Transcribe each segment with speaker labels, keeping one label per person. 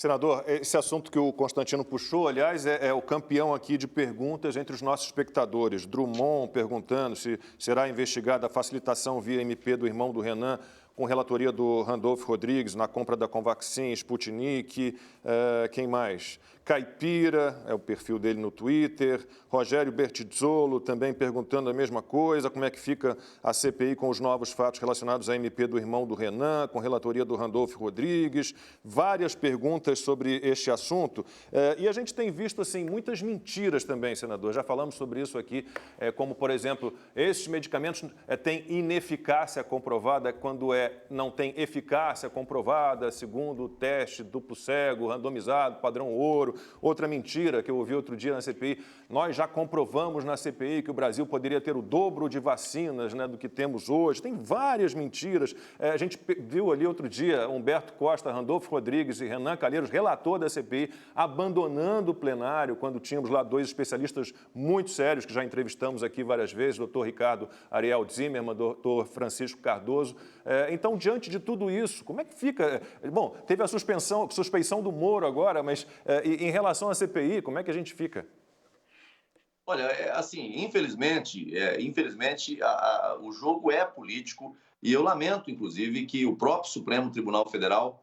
Speaker 1: Senador, esse assunto que o Constantino puxou, aliás, é o campeão aqui de perguntas entre os nossos espectadores. Drummond perguntando se será investigada a facilitação via MP do irmão do Renan com relatoria do Randolfo Rodrigues na compra da Covaxin, Sputnik, quem mais? Caipira, é o perfil dele no Twitter. Rogério Bertizzolo também perguntando a mesma coisa, como é que fica a CPI com os novos fatos relacionados à MP do irmão do Renan, com relatoria do Randolfo Rodrigues. Várias perguntas sobre este assunto. E a gente tem visto, assim, muitas mentiras também, senador. Já falamos sobre isso aqui, como, por exemplo, esses medicamentos têm ineficácia comprovada quando não tem eficácia comprovada, segundo o teste duplo cego, randomizado, padrão ouro. Outra mentira que eu ouvi outro dia na CPI, nós já comprovamos na CPI que o Brasil poderia ter o dobro de vacinas, né, do que temos hoje. Tem várias mentiras. A gente viu ali outro dia Humberto Costa, Randolfo Rodrigues e Renan Calheiros, relator da CPI, abandonando o plenário quando tínhamos lá dois especialistas muito sérios, que já entrevistamos aqui várias vezes, doutor Ricardo Ariel Zimmermann, doutor Francisco Cardoso. Então, diante de tudo isso, como é que fica? Bom, teve a suspeição do Moro agora, mas em relação à CPI, como é que a gente fica?
Speaker 2: Olha, assim, infelizmente, o jogo é político e eu lamento, inclusive, que o próprio Supremo Tribunal Federal,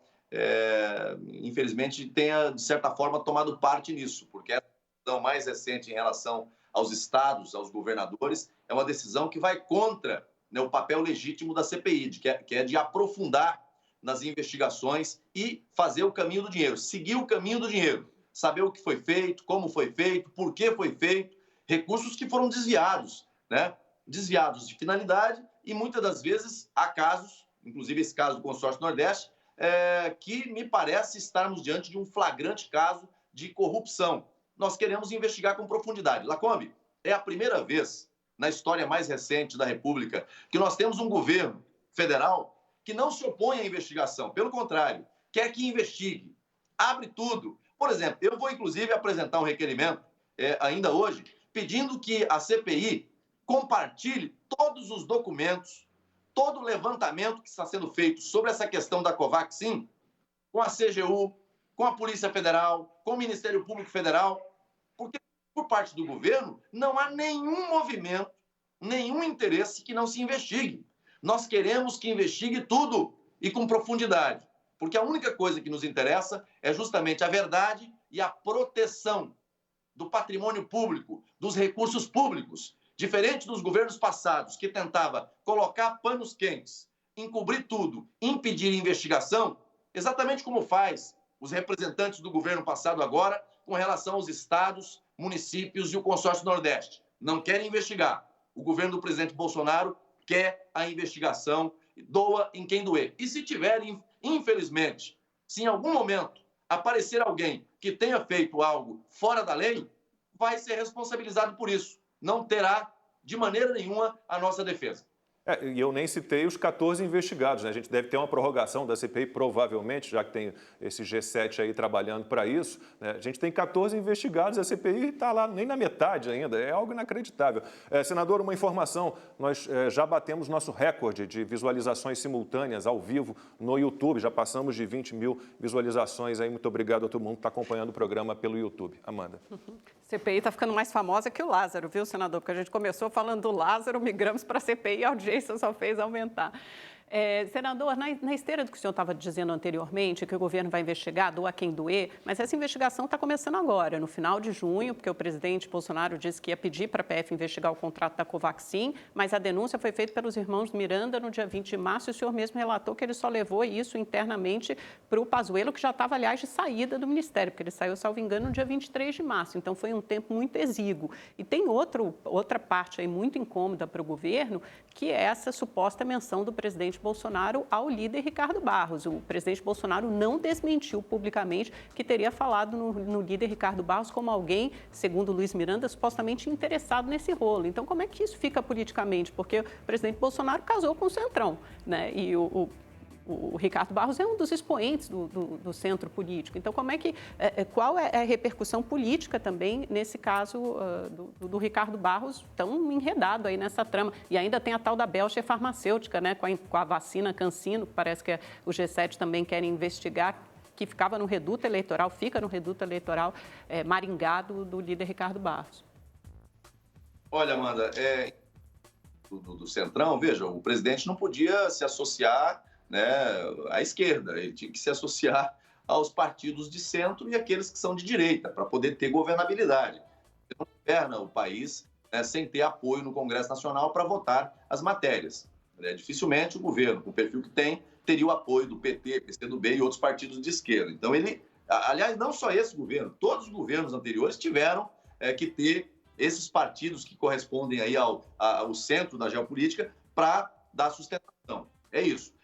Speaker 2: infelizmente, tenha, de certa forma, tomado parte nisso, porque a decisão mais recente em relação aos estados, aos governadores, é uma decisão que vai contra, né, o papel legítimo da CPI, que é de aprofundar nas investigações e fazer o caminho do dinheiro, seguir o caminho do dinheiro, saber o que foi feito, como foi feito, por que foi feito, recursos que foram desviados, né? Desviados de finalidade e muitas das vezes há casos, inclusive esse caso do Consórcio Nordeste, que me parece estarmos diante de um flagrante caso de corrupção. Nós queremos investigar com profundidade. Lacombe, é a primeira vez na história mais recente da República que nós temos um governo federal que não se opõe à investigação, pelo contrário, quer que investigue, abre tudo. Por exemplo, eu vou inclusive apresentar um requerimento ainda hoje, pedindo que a CPI compartilhe todos os documentos, todo o levantamento que está sendo feito sobre essa questão da Covaxin com a CGU, com a Polícia Federal, com o Ministério Público Federal, porque por parte do governo não há nenhum movimento, nenhum interesse que não se investigue. Nós queremos que investigue tudo e com profundidade, porque a única coisa que nos interessa é justamente a verdade e a proteção do patrimônio público, dos recursos públicos, diferente dos governos passados, que tentava colocar panos quentes, encobrir tudo, impedir investigação, exatamente como faz os representantes do governo passado agora com relação aos estados, municípios e o Consórcio Nordeste. Não querem investigar. O governo do presidente Bolsonaro quer a investigação, doa em quem doer. E se tiverem, infelizmente, se em algum momento aparecer alguém que tenha feito algo fora da lei, vai ser responsabilizado por isso. Não terá, de maneira nenhuma, a nossa defesa.
Speaker 1: E eu nem citei os 14 investigados, né? A gente deve ter uma prorrogação da CPI, provavelmente, já que tem esse G7 aí trabalhando para isso, né? A gente tem 14 investigados, a CPI está lá nem na metade ainda, é algo inacreditável. Senador, uma informação, nós já batemos nosso recorde de visualizações simultâneas ao vivo no YouTube, já passamos de 20 mil visualizações aí. Muito obrigado a todo mundo que está acompanhando o programa pelo YouTube. Amanda.
Speaker 3: CPI está ficando mais famosa que o Lázaro, viu, senador? Porque a gente começou falando do Lázaro, migramos para a CPI e a audiência só fez aumentar. Senador, na esteira do que o senhor estava dizendo anteriormente, que o governo vai investigar, doa quem doer, mas essa investigação está começando agora, no final de junho, porque o presidente Bolsonaro disse que ia pedir para a PF investigar o contrato da Covaxin, mas a denúncia foi feita pelos irmãos Miranda no dia 20 de março e o senhor mesmo relatou que ele só levou isso internamente para o Pazuello, que já estava, aliás, de saída do Ministério, porque ele saiu, salvo engano, no dia 23 de março, então foi um tempo muito exíguo. E tem outra parte aí muito incômoda para o governo, que é essa suposta menção do presidente Bolsonaro ao líder Ricardo Barros. O presidente Bolsonaro não desmentiu publicamente que teria falado no líder Ricardo Barros como alguém, segundo Luiz Miranda, supostamente interessado nesse rolo. Então, como é que isso fica politicamente? Porque o presidente Bolsonaro casou com o Centrão, né? E o Ricardo Barros é um dos expoentes do centro político. Então, qual é a repercussão política também nesse caso do Ricardo Barros tão enredado aí nessa trama? E ainda tem a tal da Belcher farmacêutica, né, com a vacina CanSino, que parece que o G7 também quer investigar. que ficava no reduto eleitoral, fica no reduto eleitoral Maringá do líder Ricardo Barros.
Speaker 2: Olha, Amanda, do Centrão, veja, o presidente não podia se associar, né, à esquerda, ele tinha que se associar aos partidos de centro e aqueles que são de direita, para poder ter governabilidade. Você não governa o país, né, sem ter apoio no Congresso Nacional para votar as matérias. Dificilmente o governo, com o perfil que tem, teria o apoio do PT, PCdoB e outros partidos de esquerda. Então, aliás, não só esse governo, todos os governos anteriores tiveram que ter esses partidos que correspondem aí ao centro da geopolítica para dar sustentação. É isso.